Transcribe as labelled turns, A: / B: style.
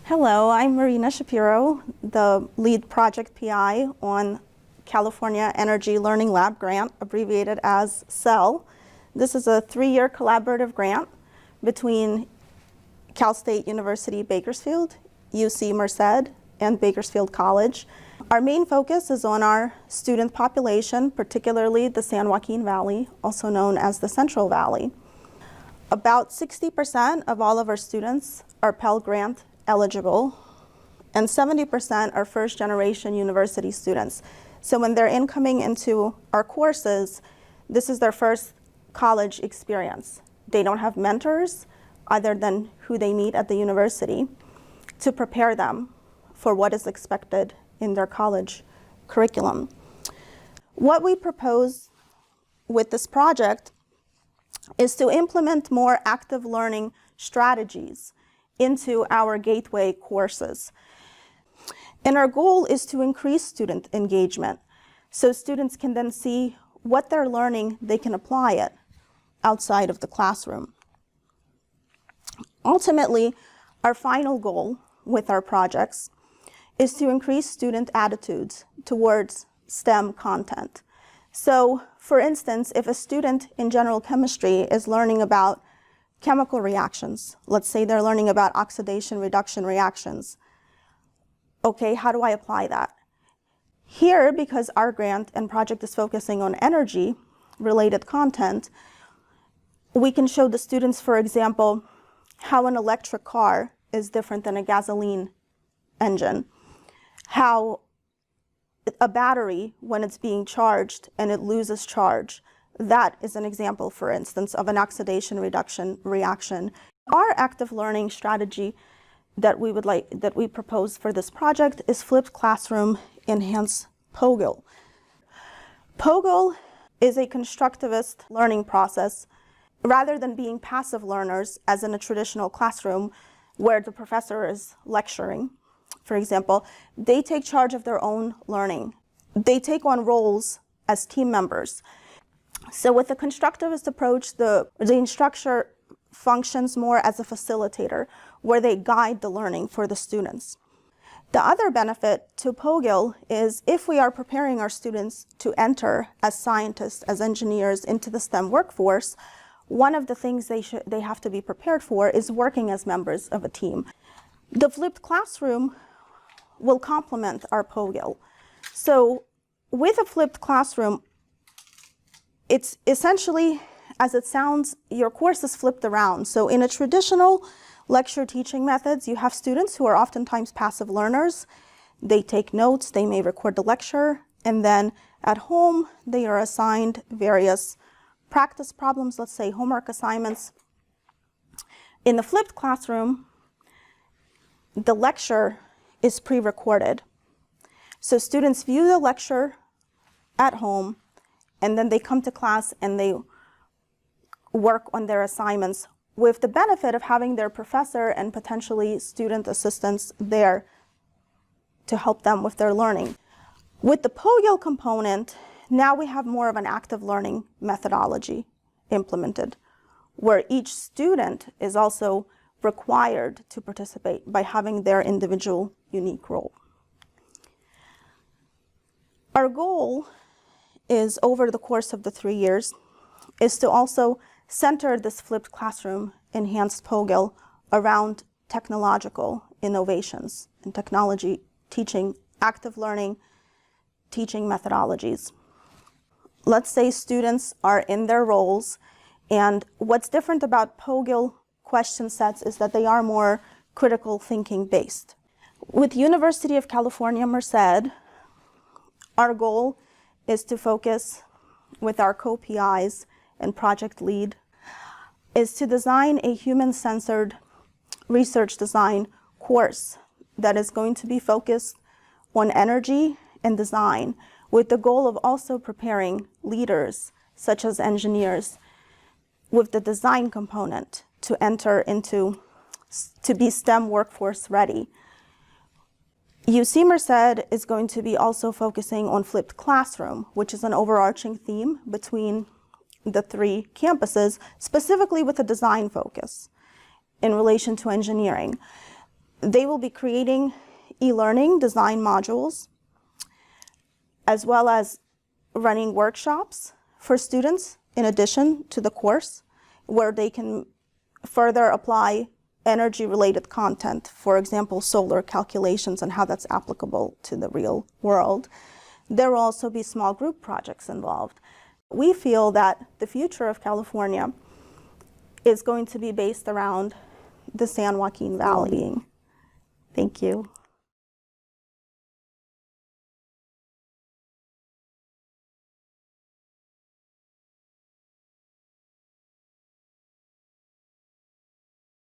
A: Hello, I'm Marina Shapiro, the lead project PI on California Energy Learning Lab grant, abbreviated as CEL. This is a 3-year collaborative grant between Cal State University Bakersfield, UC Merced, and Bakersfield College. Our main focus is on our student population, particularly the San Joaquin Valley, also known as the Central Valley. About 60% of all of our students are Pell Grant eligible, and 70% are first-generation university students. So when they're incoming into our courses, this is their first college experience. They don't have mentors other than who they meet at the university to prepare them for what is expected in their college curriculum. What we propose with this project is to implement more active learning strategies into our gateway courses. And our goal is to increase student engagement so students can then see what they're learning, they can apply it outside of the classroom. Ultimately, our final goal with our projects is to increase student attitudes towards STEM content. So, for instance, if a student in general chemistry is learning about chemical reactions, let's say they're learning about oxidation reduction reactions, okay, how do I apply that? Here, because our grant and project is focusing on energy-related content, we can show the students, for example, how an electric car is different than a gasoline engine, how a battery, when it's being charged and it loses charge, that is an example, for instance, of an oxidation reduction reaction. Our active learning strategy that we propose for this project is flipped classroom enhanced POGIL. POGIL is a constructivist learning process rather than being passive learners as in a traditional classroom where the professor is lecturing. For example, they take charge of their own learning. They take on roles as team members. So with the constructivist approach, the instructor functions more as a facilitator, where they guide the learning for the students. The other benefit to POGIL is if we are preparing our students to enter as scientists, as engineers into the STEM workforce, one of the things they have to be prepared for is working as members of a team. The flipped classroom will complement our POGIL. So with a flipped classroom, it's essentially, as it sounds, your course is flipped around. So in a traditional lecture teaching methods, you have students who are oftentimes passive learners. They take notes, they may record the lecture, and then at home, they are assigned various practice problems, let's say homework assignments. In the flipped classroom, the lecture is pre-recorded. So students view the lecture at home, and then they come to class and they work on their assignments with the benefit of having their professor and potentially student assistants there to help them with their learning. With the POGIL component, now we have more of an active learning methodology implemented, where each student is also required to participate by having their individual unique role. Our goal is, over the course of the 3 years, is to also center this flipped classroom enhanced POGIL around technological innovations and technology teaching, active learning teaching methodologies. Let's say students are in their roles, and what's different about POGIL question sets is that they are more critical thinking based. With University of California, Merced, our goal is to focus with our co-PIs and project lead, is to design a human-centered research design course that is going to be focused on energy and design, with the goal of also preparing leaders, such as engineers, with the design component to enter into, to be STEM workforce ready. UC Merced is going to be also focusing on flipped classroom, which is an overarching theme between the 3 campuses, specifically with a design focus in relation to engineering. They will be creating e-learning design modules, as well as running workshops for students in addition to the course, where they can further apply energy-related content, for example, solar calculations and how that's applicable to the real world. There will also be small group projects involved. We feel that the future of California is going to be based around the San Joaquin Valley. Thank you.